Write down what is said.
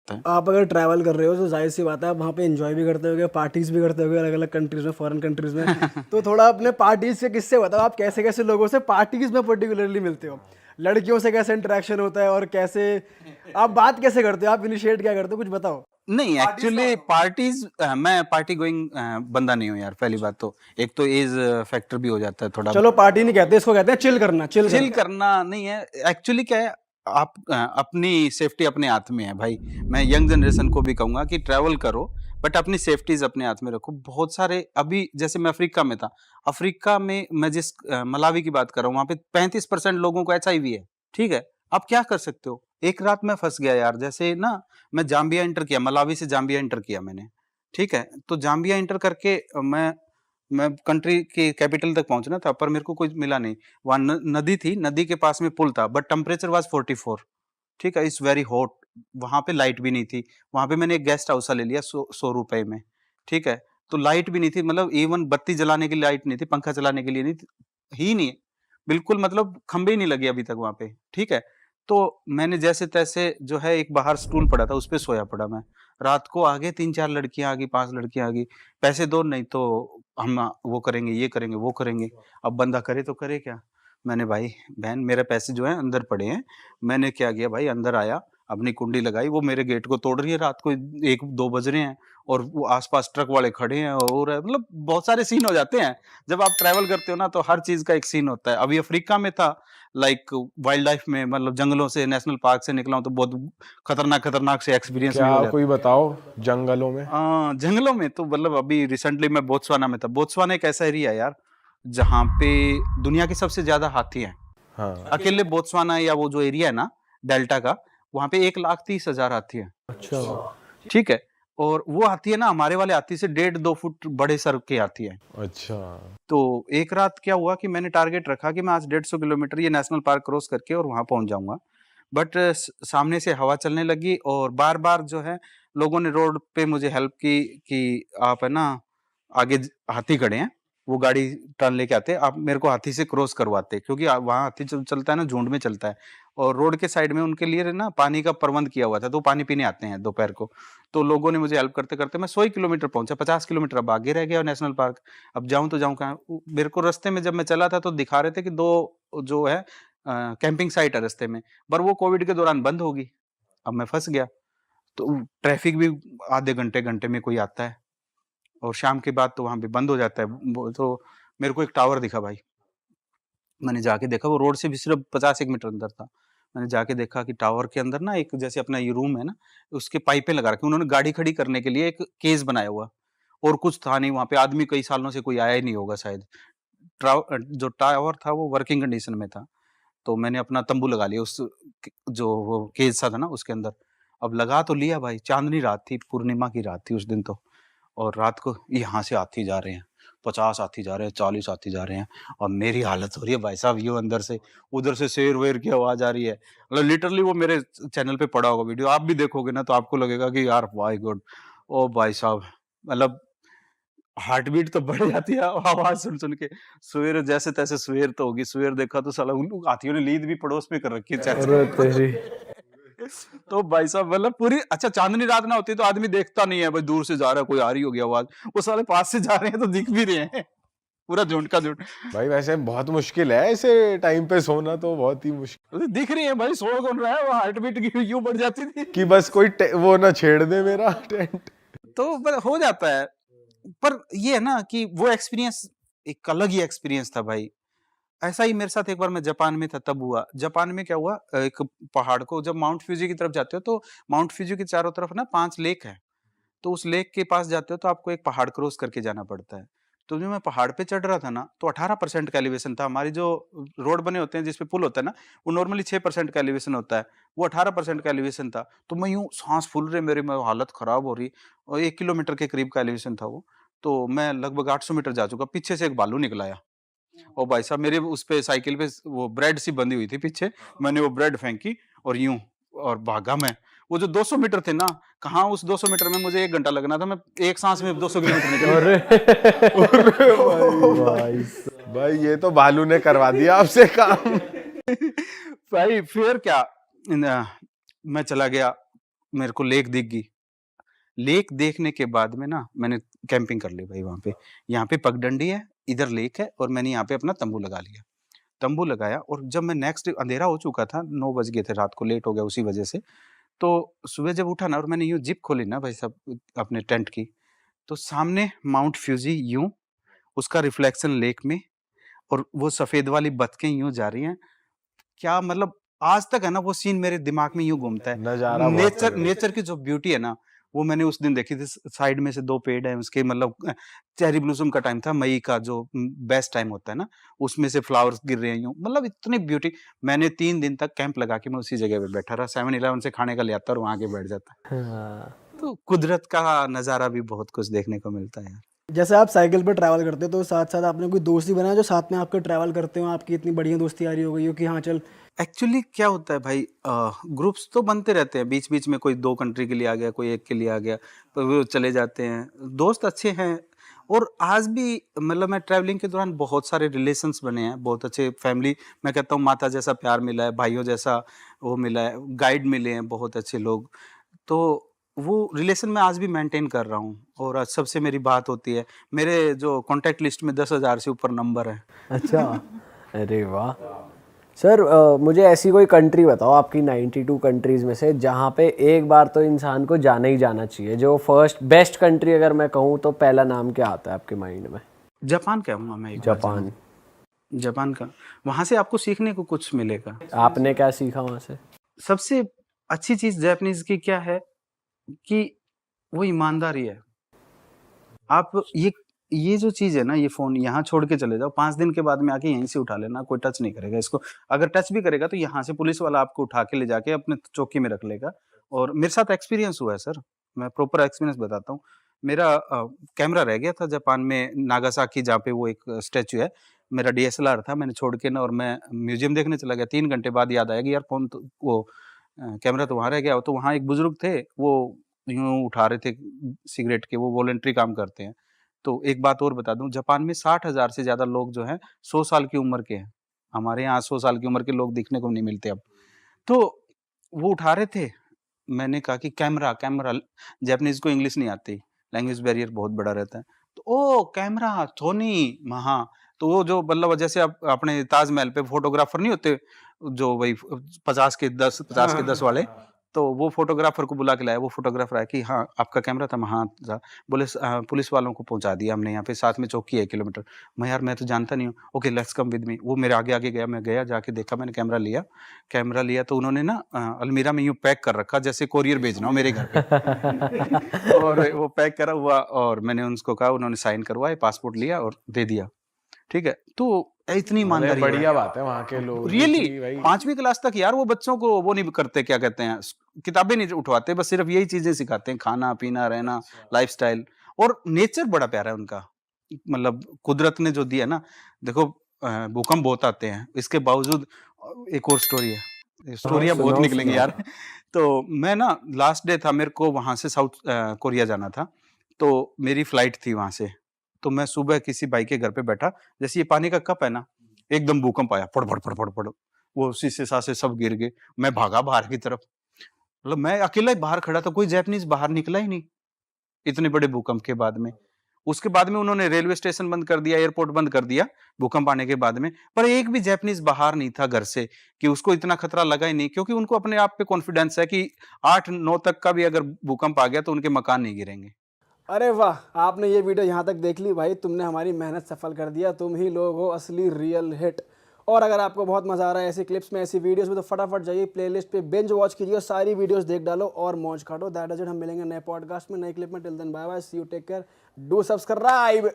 सकता है। आप अगर ट्रैवल कर रहे हो तो जाहिर सी बात है आप वहाँ पे एंजॉय भी करते होगे, पार्टीज भी करते होगे अलग अलग कंट्रीज में, फॉरेन कंट्रीज में। तो थोड़ा अपने पार्टीज के किस्से बताओ, आप कैसे कैसे लोगों से पार्टीज में पर्टिकुलरली मिलते हो, लड़कियों से कैसे इंटरेक्शन होता है और कैसे आप बात कैसे करते हो, आप इनिशिएट क्या करते हो, कुछ बताओ। नहीं, एक्चुअली पार्टीज मैं पार्टी गोइंग बंदा नहीं हूँ यार, पहली बात तो। एक तो एज फैक्टर भी हो जाता है थोड़ा। चलो पार्टी नहीं कहते इसको, कहते हैं चिल करना, चिल चिल करना। करना नहीं है एक्चुअली, क्या है, आप अपनी सेफ्टी अपने हाथ में है भाई। मैं यंग जनरेशन को भी कहूंगा कि ट्रैवल करो, बट अपनी सेफ्टीज अपने हाथ में रखो। बहुत सारे, अभी जैसे मैं अफ्रीका में था, अफ्रीका में मैं जिस मलावी की बात कर रहा हूँ, वहां पे 35% लोगों को HIV है। ठीक है, आप क्या कर सकते हो। एक रात में फंस गया यार, जैसे ना, मैं जाम्बिया इंटर किया, मलावी से जाम्बिया इंटर किया मैंने। ठीक है, तो जाम्बिया इंटर करके मैं कंट्री की कैपिटल तक पहुंचना था, पर मेरे को कुछ मिला नहीं। वहां नदी थी, नदी के पास में पुल था, बट टेम्परेचर वाज 44। ठीक है, इट्स वेरी हॉट। वहां पे लाइट भी नहीं थी। वहां पे मैंने एक गेस्ट हाउस ले लिया 100 रुपए में। ठीक है, तो लाइट भी नहीं थी, मतलब इवन बत्ती जलाने की लाइट नहीं थी, पंखा चलाने के लिए नहीं थी, ही नहीं, बिल्कुल, मतलब खंबे ही नहीं लगे अभी तक वहां पे। ठीक है, तो मैंने जैसे तैसे जो है, एक बाहर स्टूल पड़ा था, उस पे सोया पड़ा मैं। रात को आगे 3-4 लड़कियां आ गई, 5 लड़कियां आ गई, पैसे दो नहीं तो हम वो करेंगे, ये करेंगे, वो करेंगे। अब बंदा करे तो करे क्या। मैंने, भाई बहन, मेरे पैसे जो हैं अंदर पड़े हैं। मैंने क्या किया भाई, अंदर आया, अपनी कुंडी लगाई, वो मेरे गेट को तोड़ रही है, रात को 1-2 बज रहे हैं, और वो आसपास ट्रक वाले खड़े हैं, और मतलब बहुत सारे सीन हो जाते हैं। जब आप ट्रैवल करते हो ना, तो हर चीज का एक सीन होता है। अभी अफ्रीका में था, लाइक वाइल्ड लाइफ में, मतलब जंगलों से, नेशनल पार्क से निकला हूं, तो बहुत खतरनाक खतरनाक से एक्सपीरियंस भी हो क्या जाते कोई हैं। बताओ जंगलों में। जंगलों में तो मतलब अभी रिसेंटली मैं बोत्सवाना में था। बोत्सवाना एक ऐसा एरिया है यार, जहाँ पे दुनिया के सबसे ज्यादा हाथी हैं। हाँ। अकेले बोत्सवाना या वो जो एरिया है ना, डेल्टा का, वहां पे 1,30,000 हाथी है। अच्छा। ठीक है, और वो हाथी है ना, हमारे वाले हाथी से 1.5-2 फुट बड़े सर के हाथी है। अच्छा। तो एक रात क्या हुआ कि मैंने टारगेट रखा कि मैं आज 150 किलोमीटर ये नेशनल पार्क क्रॉस करके और वहां पहुंच जाऊंगा। बट सामने से हवा चलने लगी, और बार बार जो है, लोगों ने रोड पे मुझे हेल्प की कि आप है ना, आगे हाथी खड़े हैं, वो गाड़ी टर्न लेके आते, आप मेरे को हाथी से क्रॉस करवाते, क्योंकि वहाँ हाथी चलता है ना, झुंड में चलता है। और रोड के साइड में उनके लिए ना पानी का प्रबंध किया हुआ था, तो पानी पीने आते हैं दोपहर को। तो लोगों ने मुझे हेल्प करते करते मैं 100 किलोमीटर पहुंचा, 50 किलोमीटर अब आगे रह गया नेशनल पार्क। अब जाऊं तो जाऊं कहाँ। मेरे को रास्ते में जब मैं चला था, तो दिखा रहे थे कि 2 जो है कैंपिंग साइट है रास्ते में, पर वो कोविड के दौरान बंद होगी। अब मैं फंस गया। तो ट्रैफिक भी आधे घंटे घंटे में कोई आता है, और शाम के बाद तो वहां पे बंद हो जाता है वो। तो मेरे को एक टावर दिखा भाई, मैंने जाके देखा, वो रोड से भी सिर्फ 50-1 मीटर अंदर था। मैंने जाके देखा कि टावर के अंदर ना, एक जैसे अपना ये रूम है ना, उसके पाइपें लगा रखी, उन्होंने गाड़ी खड़ी करने के लिए एक केज बनाया हुआ, और कुछ था नहीं वहां पे। आदमी कई सालों से कोई आया ही नहीं होगा शायद। जो टावर था वो वर्किंग कंडीशन में था। तो मैंने अपना तंबू लगा लिया उस जो वो केज सा था ना, उसके अंदर। अब लगा तो लिया भाई, चांदनी रात थी, पूर्णिमा की रात थी उस दिन तो। और रात को यहाँ से हाथी जा रहे हैं, 50 हाथी जा रहे हैं, 40 हाथी जा रहे हैं, और मेरी हालत हो रही है भाई साहब, यूं अंदर से, उधर से शेर वेर की आवाज आ रही है। मतलब लिटरली वो मेरे चैनल पे पड़ा होगा वीडियो, आप भी देखोगे ना, तो आपको लगेगा कि यार माय गॉड, ओ भाई साहब, मतलब हार्ट बीट तो बढ़ जाती है आवाज सुन सुन के। सवेरे जैसे तैसे सवेर तो होगी, सवेर देखा तो साला उन हाथियों ने लीद भी पड़ोस में कर रखी है अरे तेरी। तो भाई साहब, मतलब पूरी, अच्छा चांदनी रात ना होती तो आदमी देखता नहीं है भाई, दूर से जा रहा है, कोई आ रही होगी आवाज, वो साले पास से जा रहे हैं तो दिख भी रहे हैं, पूरा झुंड का झुंड। भाई वैसे बहुत मुश्किल है ऐसे टाइम पे सोना, तो बहुत ही मुश्किल। तो दिख रही है भाई, सो कौन रहा है, वो हार्ट बीट की यूं बढ़ जाती थी। कि बस कोई वो ना छेड़ दे मेरा टेंट। तो हो जाता है। पर ये है ना कि वो एक्सपीरियंस एक अलग ही एक्सपीरियंस था भाई। ऐसा ही मेरे साथ एक बार मैं जापान में था तब हुआ। जापान में क्या हुआ, एक पहाड़ को जब माउंट फ्यूजी की तरफ जाते हो, तो माउंट फ्यूजी के चारों तरफ ना 5 लेक है। तो उस लेक के पास जाते हो तो आपको एक पहाड़ क्रॉस करके जाना पड़ता है। तो जो मैं पहाड़ पे चढ़ रहा था ना, तो 18% का एलिवेशन था। हमारी जो रोड बने होते हैं जिसपे पुल होता है ना, वो नॉर्मली 6% का एलिवेशन होता है, वो 18% का एलिवेशन था। तो मैं यूं सांस फूल रहे मेरे में, हालत खराब हो रही, और 1 किलोमीटर के करीब का एलिवेशन था वो। तो मैं लगभग 800 मीटर जा चुका, पीछे से एक भालू निकल आया। और भाई साहब, मेरे उस पे साइकिल पे वो ब्रेड सी बंधी हुई थी पीछे, मैंने वो ब्रेड फेंकी और यूं, और भागा मैं। वो जो 200 मीटर थे ना, कहाँ उस 200 मीटर में मुझे 1 घंटा लगना था, मैं एक सांस में 200 किलोमीटर निकल अरे गया। अरे भाई भाई ये तो भालू ने करवा दिया आपसे काम। भाई फिर क्या, मैं चला गया, मेरे को लेक दिख गई। लेक देखने के बाद में ना मैंने कैंपिंग कर ली भाई वहाँ पे। यहाँ पे पगडंडी है, इधर लेक है और मैंने यहाँ पे अपना तंबू लगा लिया। तंबू लगाया और जब मैं नेक्स्ट डे अंधेरा हो चुका था, 9 बज गए थे, रात को लेट हो गया उसी वजह से। तो सुबह जब उठा ना और मैंने यूँ ज़िप खोली ना भाई साहब अपने टेंट की, तो सामने माउंट फ्यूज़ी यूँ, उसका रिफ्लेक्शन लेक में और वो सफ़ेद वाली बतखें यूँ जा रही हैं। क्या मतलब आज तक है ना वो सीन मेरे दिमाग में यूँ घूमता है। नज़ारा बहुत नेचर तगड़ा है। नेचर की जो ब्यूटी है ना, वो मैंने उस दिन देखी थी। साइड में से 2 पेड़ हैं उसके, मतलब चेरी ब्लॉसम का टाइम था, मई का जो बेस्ट टाइम होता है ना, उसमें से फ्लावर्स गिर रहे हैं यूँ, मतलब इतनी ब्यूटी। मैंने 3 दिन तक कैंप लगा के मैं उसी जगह पे बैठा रहा, 7-11 से खाने का ले आता और वहाँ आके बैठ जाता। हाँ। तो कुदरत का नज़ारा भी बहुत कुछ देखने को मिलता है यार। जैसे आप साइकिल पर ट्रैवल करते हो तो साथ साथ आपने कोई दोस्त भी बनाया जो साथ में आपके ट्रैवल करते हो, आपकी इतनी बढ़िया दोस्ती आ रही हो गई हो कि हाँ चल। एक्चुअली क्या होता है भाई, ग्रुप्स तो बनते रहते हैं, बीच-बीच में कोई 2 कंट्री के लिए आ गया, कोई 1 के लिए आ गया, तो वो चले जाते हैं। दोस्त अच्छे हैं और आज भी मतलब मैं ट्रैवलिंग के दौरान बहुत सारे रिलेशंस बने हैं, बहुत अच्छे फैमिली, मैं कहता हूँ माता जैसा प्यार मिला है, भाइयों जैसा वो मिला है, गाइड मिले हैं बहुत अच्छे लोग। तो वो रिलेशन मैं आज भी मेंटेन कर रहा हूँ और आज सबसे मेरी बात होती है। मेरे जो कॉन्टैक्ट लिस्ट में 10,000 से ऊपर नंबर हैं। अच्छा। अरे वाह सर, मुझे ऐसी कोई कंट्री बताओ आपकी 92 कंट्रीज में से जहाँ पे एक बार तो इंसान को जाना ही जाना चाहिए, जो फर्स्ट बेस्ट कंट्री अगर मैं कहूँ तो पहला नाम क्या आता है आपके माइंड में? जापान कहूँगा मैं एक बार जापान। जरूर। जापान का, वहाँ से आपको सीखने को कुछ मिलेगा। आपने क्या सीखा वहाँ से? सबसे अच्छी चीज़ जापानीज़ की क्या है कि वो ईमानदारी है। आप ये जो चीज़ है ना, ये फ़ोन यहाँ छोड़ के चले जाओ, 5 दिन के बाद में आके यहीं से उठा लेना, कोई टच नहीं करेगा इसको। अगर टच भी करेगा तो यहाँ से पुलिस वाला आपको उठा के ले जाके अपने चौकी में रख लेगा। और मेरे साथ एक्सपीरियंस हुआ है सर, मैं प्रॉपर एक्सपीरियंस बताता हूँ। मेरा कैमरा रह गया था जापान में, नागासाकी, जहाँ पे वो एक स्टैच्यू है। मेरा डीएसएलआर था, मैंने छोड़ के ना और मैं म्यूज़ियम देखने चला गया। 3 घंटे बाद याद आया कि यार फ़ोन तो वो कैमरा तो वहाँ रह गया। तो वहाँ एक बुज़ुर्ग थे, वो यूँ उठा रहे थे सिगरेट के, वो वॉलंटरी काम करते हैं। तो एक बात और बता दूँ, जापान में 60,000 से ज़्यादा लोग जो हैं 100 साल की उम्र के हैं। हमारे यहाँ 100 साल की उम्र के लोग दिखने को नहीं मिलते अब। तो वो उठा रहे थे, मैंने कहा कि कैमरा, कैमरा। जापानीज़ को इंग्लिश नहीं आती, लैंग्वेज बैरियर बहुत बड़ा रहता है। तो ओह! कैमरा, सोनी, हाँ। तो वो जो मतलब जैसे आप अपने ताजमहल पे फ़ोटोग्राफ़र नहीं होते, जो वही 50 के 10, 50 के 10 वाले, तो वो फ़ोटोग्राफ़र को बुला के लाया। वो फ़ोटोग्राफ़र आया कि हाँ, आपका कैमरा था? हाँ, था। बोले पुलिस वालों को पहुँचा दिया हमने, यहाँ पे साथ में चौकी है 1 किलोमीटर। मैं यार मैं तो जानता नहीं हूँ। Okay, let's come with me. वो मेरे आगे-आगे गया, मैं गया, जाके देखा, मैंने कैमरा लिया। कैमरा लिया तो उन्होंने ना अलमीरा में यूँ पैक कर रखा जैसे कोरियर भेजना हो मेरे घर पे। और वो पैक करा हुआ और मैंने उनको कहा, उन्होंने साइन करवाए, पासपोर्ट लिया और दे दिया। ठीक है? तो इतनी अरे ईमानदारी है। बढ़िया बात है वहाँ के लोग रियली कि भाई 5वीं क्लास तक यार वो बच्चों को वो नहीं करते, क्या कहते हैं, किताबें नहीं उठवाते, बस सिर्फ यही चीजें सिखाते हैं, खाना पीना, रहना, लाइफस्टाइल। और नेचर बड़ा प्यारा है उनका, मतलब कुदरत ने जो दिया ना। देखो भूकंप बहुत आते हैं, इसके बावजूद एक और स्टोरी है, स्टोरियां बहुत सुनाओ निकलेंगी सुनाओ। यार। तो मैं ना लास्ट डे था, मेरे को वहां से साउथ कोरिया जाना था, तो मेरी फ्लाइट थी वहां से। तो मैं सुबह किसी भाई के घर पे बैठा, जैसे ये पानी का कप है ना, एकदम भूकंप आया, फड़ फड़ फड़ फड़ फड़, वो शीशे सासे सब गिर गए। मैं भागा बाहर की तरफ, मतलब मैं अकेला ही बाहर खड़ा था, कोई जापानीज बाहर निकला ही नहीं इतने बड़े भूकंप के बाद में। उसके बाद में उन्होंने रेलवे स्टेशन बंद कर दिया, एयरपोर्ट बंद कर दिया भूकंप आने के बाद में। पर एक भी जापानीज बाहर नहीं था घर से, कि उसको इतना खतरा लगा ही नहीं, क्योंकि उनको अपने आप पे कॉन्फिडेंस है कि 8-9 तक का भी अगर भूकंप आ गया तो उनके मकान नहीं गिरेंगे। अरे वाह, आपने ये वीडियो यहाँ तक देख ली भाई, तुमने हमारी मेहनत सफल कर दिया, तुम ही लोग हो असली रियल हिट। और अगर आपको बहुत मजा आ रहा है ऐसी क्लिप्स में, ऐसी वीडियोस में, तो फटाफट जाइए प्लेलिस्ट पे बिंज वॉच कीजिए, सारी वीडियोस देख डालो और मौज काटो। दैट इज इट, हम मिलेंगे नए पॉडकास्ट में, नए क्लिप में। Till then bye bye, see you, take care, do subscribe.